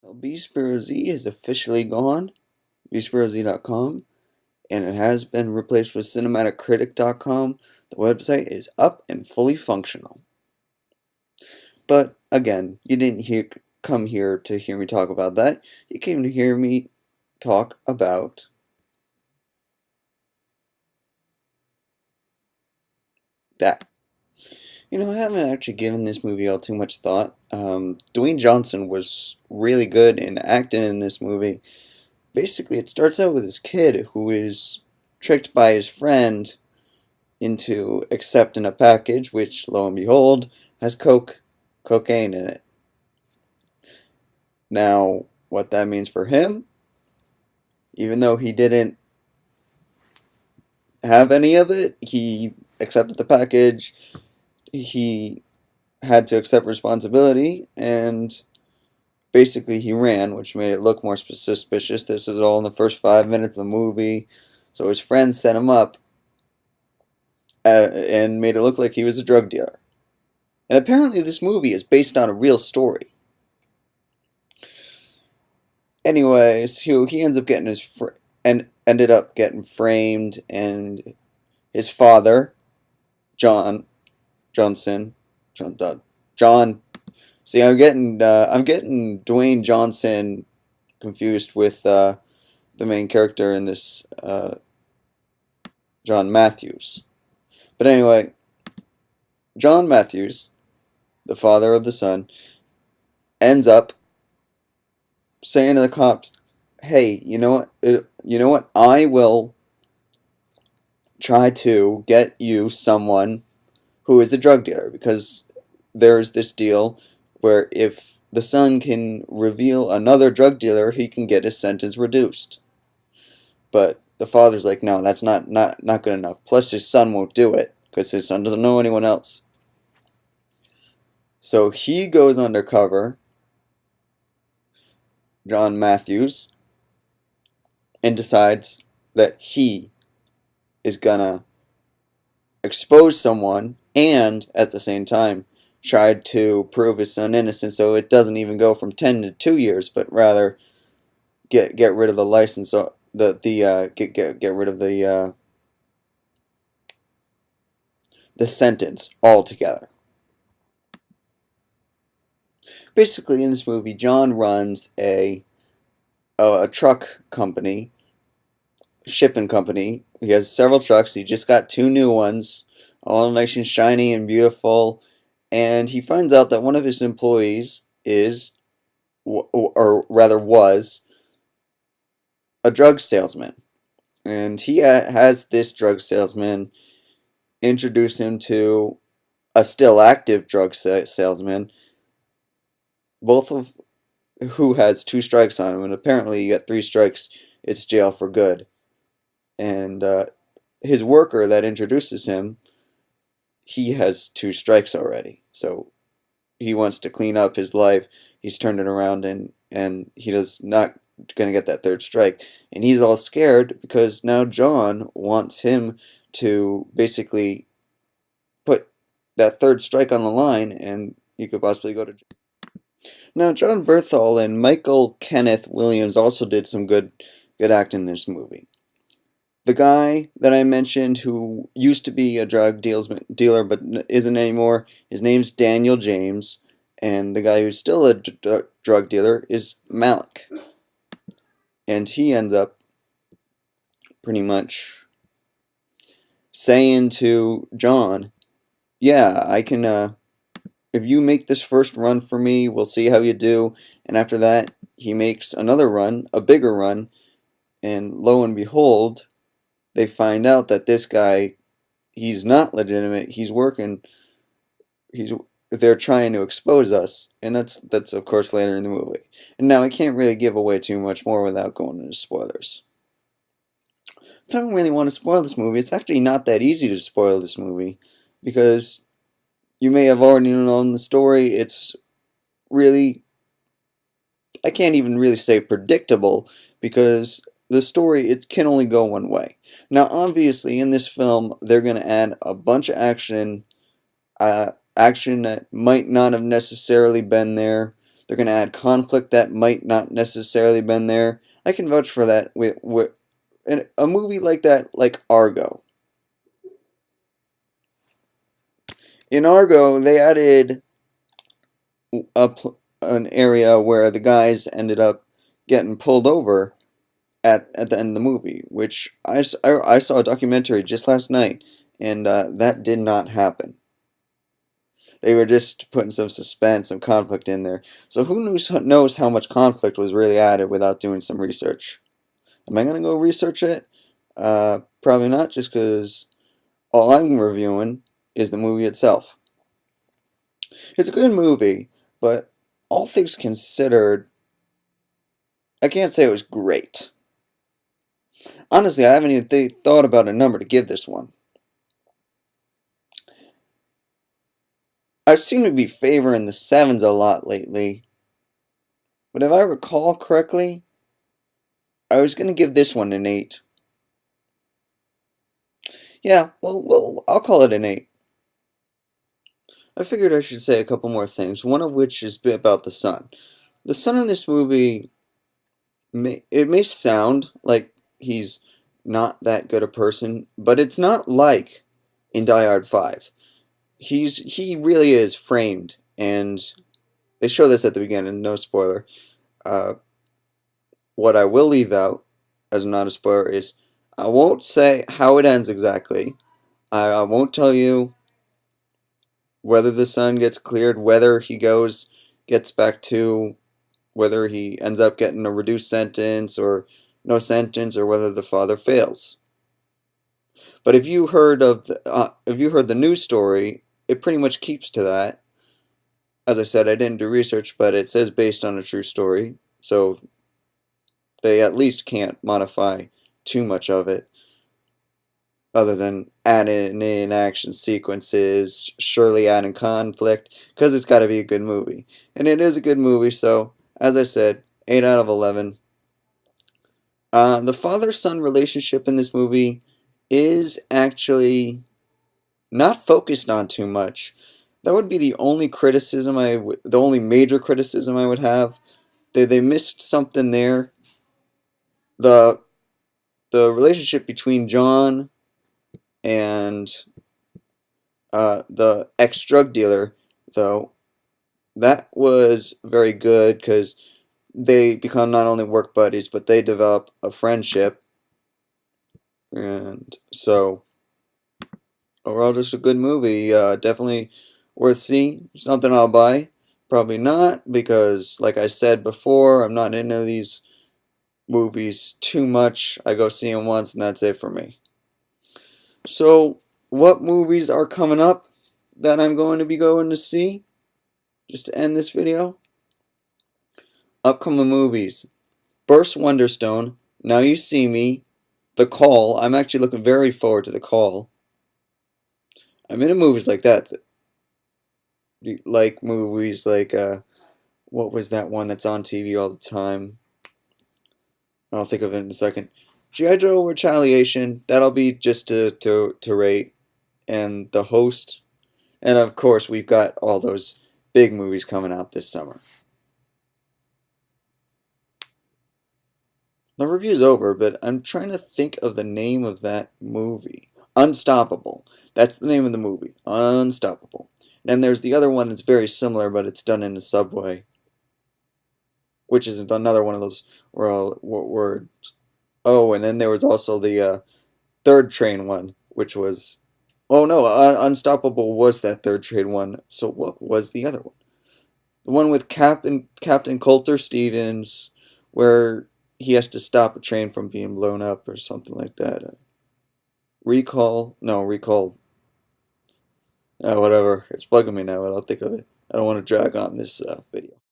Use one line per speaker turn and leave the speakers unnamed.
Well, B0Z is officially gone, b0z.com, and it has been replaced with cinematiccritic.com. The website is up and fully functional. But again, you didn't come here to hear me talk about that. You came to hear me talk about that. I haven't actually given this movie all too much thought. Dwayne Johnson was really good in acting in this movie. Basically, it starts out with this kid who is tricked by his friend into accepting a package, which, lo and behold, has cocaine in it. Now, what that means for him, even though he didn't have any of it, he accepted the package, he had to accept responsibility, and basically he ran, which made it look more suspicious. This is all in the first 5 minutes of the movie. So his friends set him up and made it look like he was a drug dealer. And apparently this movie is based on a real story. Anyways, he ends up getting and ended up getting framed, and his father, John Johnson, John. See, I'm getting Dwayne Johnson confused with the main character in this, John Matthews. But anyway, John Matthews, the father of the son, ends up saying to the cops, "Hey, you know what? I will try to get you someone who is a drug dealer, because there's this deal where if the son can reveal another drug dealer, he can get his sentence reduced." But the father's like, "No, that's not good enough. Plus, his son won't do it because his son doesn't know anyone else." So he goes undercover, John Matthews, and decides that he is gonna expose someone and at the same time try to prove his son innocent, so it doesn't even go from 10 to 2 years, but rather get rid of the license, get rid of the sentence altogether. Basically, in this movie, John runs a truck company, shipping company. He has several trucks. He just got 2 new ones, all nice and shiny and beautiful. And he finds out that one of his employees is, or rather was, a drug salesman. And he has this drug salesman introduce him to a still active drug salesman, both of who has 2 strikes on him. And apparently, you got 3 strikes, it's jail for good. And his worker that introduces him, he has 2 strikes already. So he wants to clean up his life. He's turned it around, and he does not going to get that 3rd strike. And he's all scared because now John wants him to basically put that 3rd strike on the line, and he could possibly go to jail. Now, John Berthol and Michael Kenneth Williams also did some good acting in this movie. The guy that I mentioned who used to be a drug dealer but isn't anymore, his name's Daniel James, and the guy who's still a drug dealer is Malik. And he ends up pretty much saying to John, "Yeah, I can, if you make this first run for me, we'll see how you do." And after that, he makes another run, a bigger run, and lo and behold, they find out that this guy, he's not legitimate. He's working. They're trying to expose us, and that's of course later in the movie. And now I can't really give away too much more without going into spoilers. But I don't really want to spoil this movie. It's actually not that easy to spoil this movie, because you may have already known the story. It's really, I can't even really say predictable, because the story, it can only go one way. Now, obviously, in this film, they're going to add a bunch of action that might not have necessarily been there. They're going to add conflict that might not necessarily been there. I can vouch for that with a movie like that, like Argo. In Argo, they added an area where the guys ended up getting pulled over at the end of the movie, which I saw a documentary just last night, and that did not happen. They were just putting some suspense, some conflict in there. So who knows how much conflict was really added without doing some research? Am I going to go research it? Probably not, just because all I'm reviewing is the movie itself. It's a good movie, but all things considered, I can't say it was great. Honestly, I haven't even thought about a number to give this one. I seem to be favoring the sevens a lot lately, but if I recall correctly, I was going to give this one an 8. Yeah, well, I'll call it an 8. I figured I should say a couple more things, one of which is about the son. The son in this movie, it may sound like he's not that good a person, but it's not like in Die Hard 5. He really is framed, and they show this at the beginning, no spoiler. What I will leave out, as not a spoiler, is I won't say how it ends exactly. I won't tell you whether the son gets cleared, whether he gets back to, whether he ends up getting a reduced sentence or no sentence, or whether the father fails. But if you heard the news story, it pretty much keeps to that. As I said, I didn't do research, but it says based on a true story, so they at least can't modify too much of it, other than adding in action sequences, surely adding conflict, because it's got to be a good movie. And it is a good movie, so, as I said, 8 out of 11. The father-son relationship in this movie is actually not focused on too much. That would be the only the only major criticism I would have. They missed something there. The relationship between John and the ex-drug dealer, though, that was very good because they become not only work buddies, but they develop a friendship. And so, overall, just a good movie. Definitely worth seeing. Something I'll buy. Probably not, because, like I said before, I'm not into these movies too much. I go see them once, and that's it for me. So, what movies are coming up that I'm going to be going to see? Just to end this video. Upcoming movies. Burst Wonderstone, Now You See Me, The Call. I'm actually looking very forward to The Call. I'm into movies like that. Like movies like, what was that one that's on TV all the time? I'll think of it in a second. G.I. Joe Retaliation, that'll be just to rate. And The Host. And of course, we've got all those big movies coming out this summer. The review's over, but I'm trying to think of the name of that movie. Unstoppable. That's the name of the movie. Unstoppable. And there's the other one that's very similar, but it's done in a subway. Which is another one of those words. Oh, and then there was also the third train one, which was... Oh no, Unstoppable was that third train one. So what was the other one? The one with Captain Coulter Stevens, where he has to stop a train from being blown up or something like that. Recall? No, Recall. Whatever. It's bugging me now, but I'll think of it. I don't want to drag on this video.